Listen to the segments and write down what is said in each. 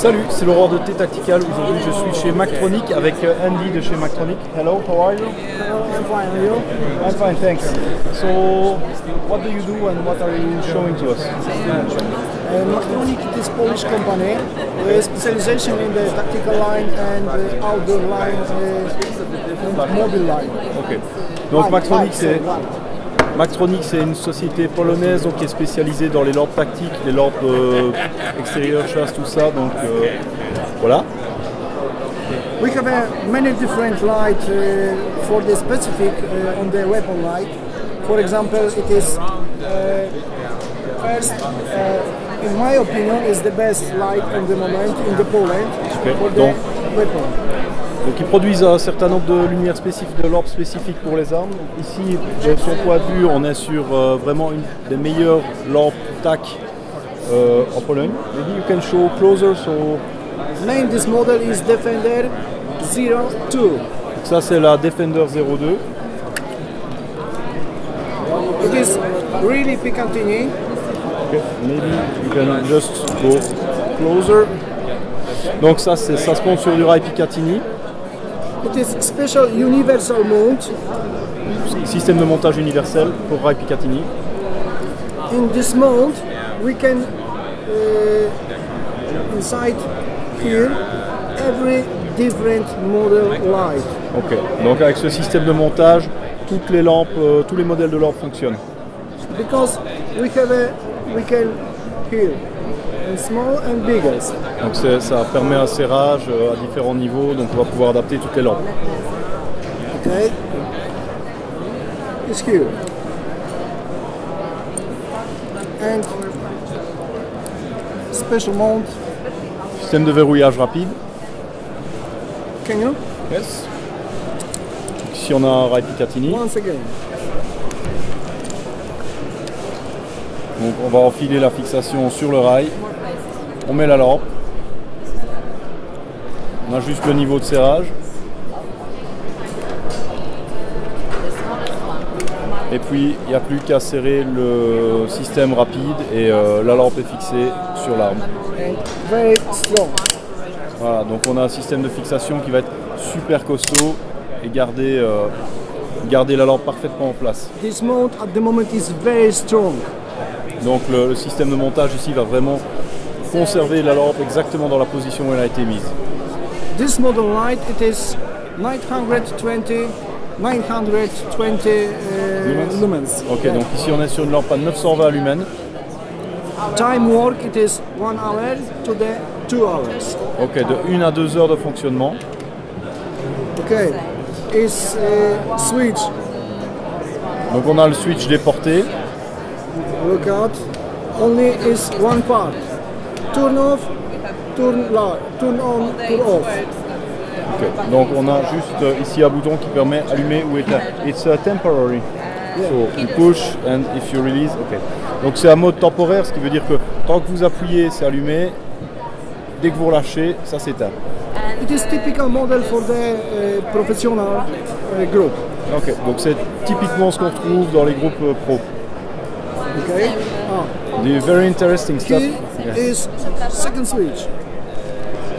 Salut, c'est Laurent de T-Tactical. Aujourd'hui, je suis chez Mactronic avec Andy de chez Mactronic. Hello, how are you? Hello, I'm fine. And you? I'm fine, thanks. So, what do you do and what are you showing to us? Mactronic is a Polish company with specialization in the tactical line and outdoor line and mobile line. Ok. Donc Mactronic, c'est une société polonaise donc, qui est spécialisée dans les lampes tactiques, les lampes extérieures, chasse, tout ça. Donc voilà. We have many different lights for the specific on the weapon light. For example, it is first, in my opinion, is the best light on the moment in the Poland for the weapon. Donc ils produisent un certain nombre de lumières spécifiques, de lampes spécifiques pour les armes. Ici, de son point de vue, on est sur vraiment une des meilleures lampes TAC en Pologne. Maybe you can show closer. So... Name this model is Defender 02. Ça c'est la Defender 02. It is really Picatinny. Okay. Maybe you can just go closer. Donc ça se monte sur du rail Picatinny. It is special universal mount. Système de montage universel pour rail Picatinny. In this mount, we can inside here every different model light. Ok. Donc avec ce système de montage, toutes les lampes, tous les modèles de lampes fonctionnent. Because we can here and small and bigger. Donc ça permet un serrage à différents niveaux, donc on va pouvoir adapter toutes les lampes. Okay. It's here. And special mount. Système de verrouillage rapide. Can you? Yes. Ici on a un rail Picatinny. Once again. Donc on va enfiler la fixation sur le rail. On met la lampe. On ajuste le niveau de serrage. Et puis il n'y a plus qu'à serrer le système rapide et la lampe est fixée sur l'arme. Very strong. Voilà, donc on a un système de fixation qui va être super costaud et garder la lampe parfaitement en place. This mount at the moment is very strong. Donc le système de montage ici va vraiment conserver la lampe exactement dans la position où elle a été mise. This model light, it is 920 lumens. Ok, donc ici on est sur une lampe à 920 lumens. Time work, it is 1 hour to the 2 hours. Ok, de 1 à 2 heures de fonctionnement. Okay, is switch. Donc on a le switch déporté. Look out. Only is one part. Turn off, turn on, turn off. Okay. Donc on a juste ici un bouton qui permet d'allumer ou éteindre. It's temporary. Yeah. So you push and if you release, ok. Donc c'est un mode temporaire, ce qui veut dire que tant que vous appuyez, c'est allumé. Dès que vous relâchez, ça s'éteint. It is typical model for the professional group. Ok. Donc c'est typiquement ce qu'on trouve dans les groupes pro. Okay. The very interesting stuff. Here is second switch.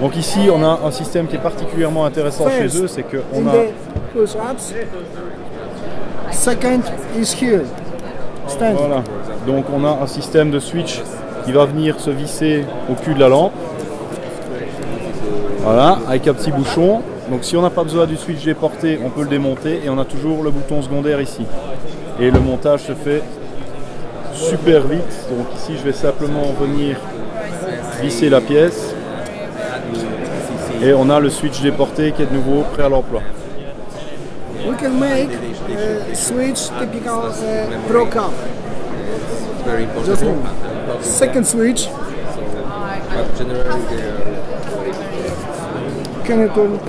Donc ici on a un système qui est particulièrement intéressant chez eux, c'est qu'on a... push-ups. Second is here. Stand. Voilà. Donc on a un système de switch qui va venir se visser au cul de la lampe. Voilà, avec un petit bouchon. Donc si on n'a pas besoin du switch déporté, on peut le démonter et on a toujours le bouton secondaire ici. Et le montage se fait super vite. Donc ici je vais simplement venir visser la pièce. Et on a le switch déporté qui est de nouveau prêt à l'emploi. We can make switch typical pro cam. Just one. Second switch. Can you turn?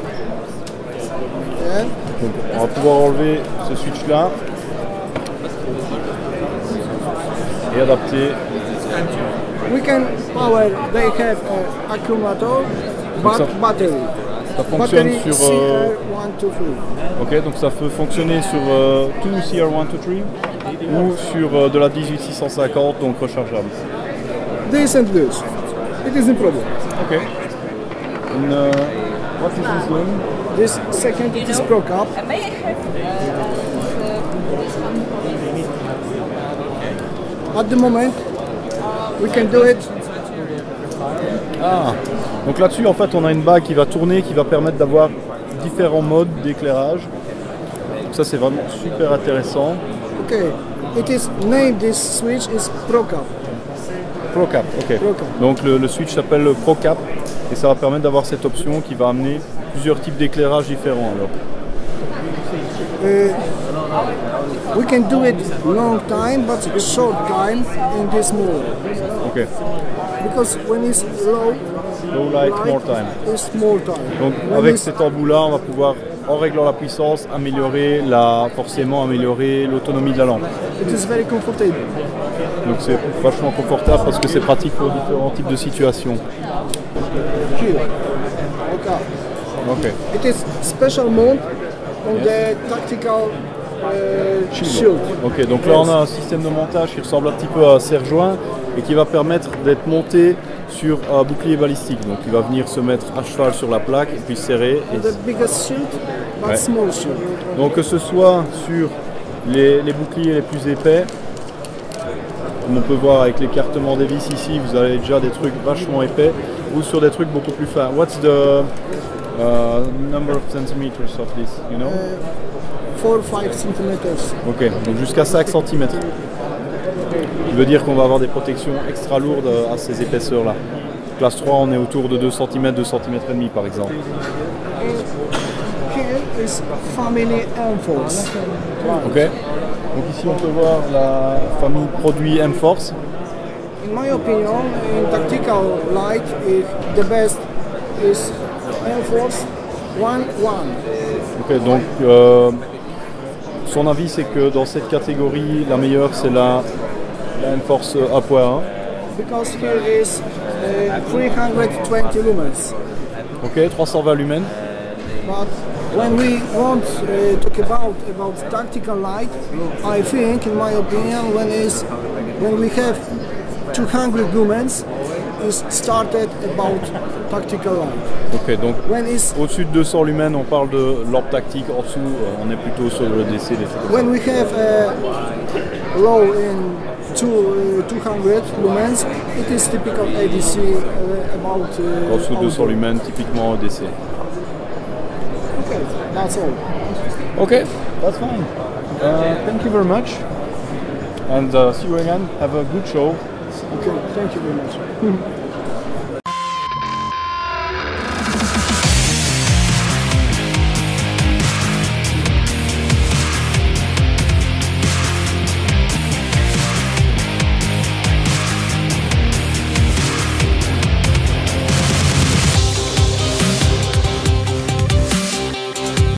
Yeah. Donc, on va pouvoir enlever ce switch là et adapter. We can power. They have accumulator, but battery. Ça fonctionne Battery sur. CR1, 2, 3. Ok, donc ça peut fonctionner sur tout CR1, 2, 3 ou sur de la 18650, donc rechargeable. This and this. It is no problem. Ok. what is this doing? This second it is Pro Cup. May I have At the moment, we can do it. Ah, donc là-dessus, en fait, on a une bague qui va tourner, qui va permettre d'avoir différents modes d'éclairage. Ça, c'est vraiment super intéressant. Okay, it is named, this switch is Pro Cup. Pro Cap, ok. Pro Cap. Donc le switch s'appelle le Pro Cap et ça va permettre d'avoir cette option qui va amener plusieurs types d'éclairage différents. Alors. We can do it long time, but short time in this mode. Ok. Because when it's low Low light, more time. it's more time. Donc When avec it's- cet embout-là, on va pouvoir, en réglant la puissance, forcément améliorer l'autonomie de la lampe. it is very comfortable. Donc c'est vachement confortable parce que c'est pratique pour différents types de situations. Here. Okay. Ok. It is special mode on the tactical shield. Ok, donc là on a un système de montage qui ressemble un petit peu à serre-joint et qui va permettre d'être monté sur un bouclier balistique. Donc il va venir se mettre à cheval sur la plaque et puis serrer. Et The biggest shield, but Ouais. small shield. donc que ce soit sur les boucliers les plus épais, comme on peut voir avec l'écartement des vis ici, vous avez déjà des trucs vachement épais, ou sur des trucs beaucoup plus fins. What's the number of centimeters of this, you know? 4-5 centimeters. Ok, donc jusqu'à 5 cm. Ce qui veut dire qu'on va avoir des protections extra lourdes à ces épaisseurs-là. Classe 3, on est autour de 2 cm, 2 cm et demi par exemple. Here is family M-Force. Ok. Donc ici on peut voir la famille produit M-Force. In my opinion, in tactical light, the best is M-Force 1-1. Ok, donc son avis c'est que dans cette catégorie, la meilleure c'est la M-Force 1.1. Because here is 320 lumens. Ok, 320 lumens. But when we want to talk about tactical light, I think, in my opinion, when we have 200 lumens, is started about tactical light. Ok, donc When is au-dessus de 200 lumens, on parle de lampe tactique. En dessous, on est plutôt sur le DC. Des trucs comme ça. when we have low in 200 lumens, it is typical ADC about. En dessous de 200 outdoor. lumens, typiquement DC. Okay, that's all. Okay, that's fine. Thank you very much. And see you again. Have a good show. Okay, thank you very much.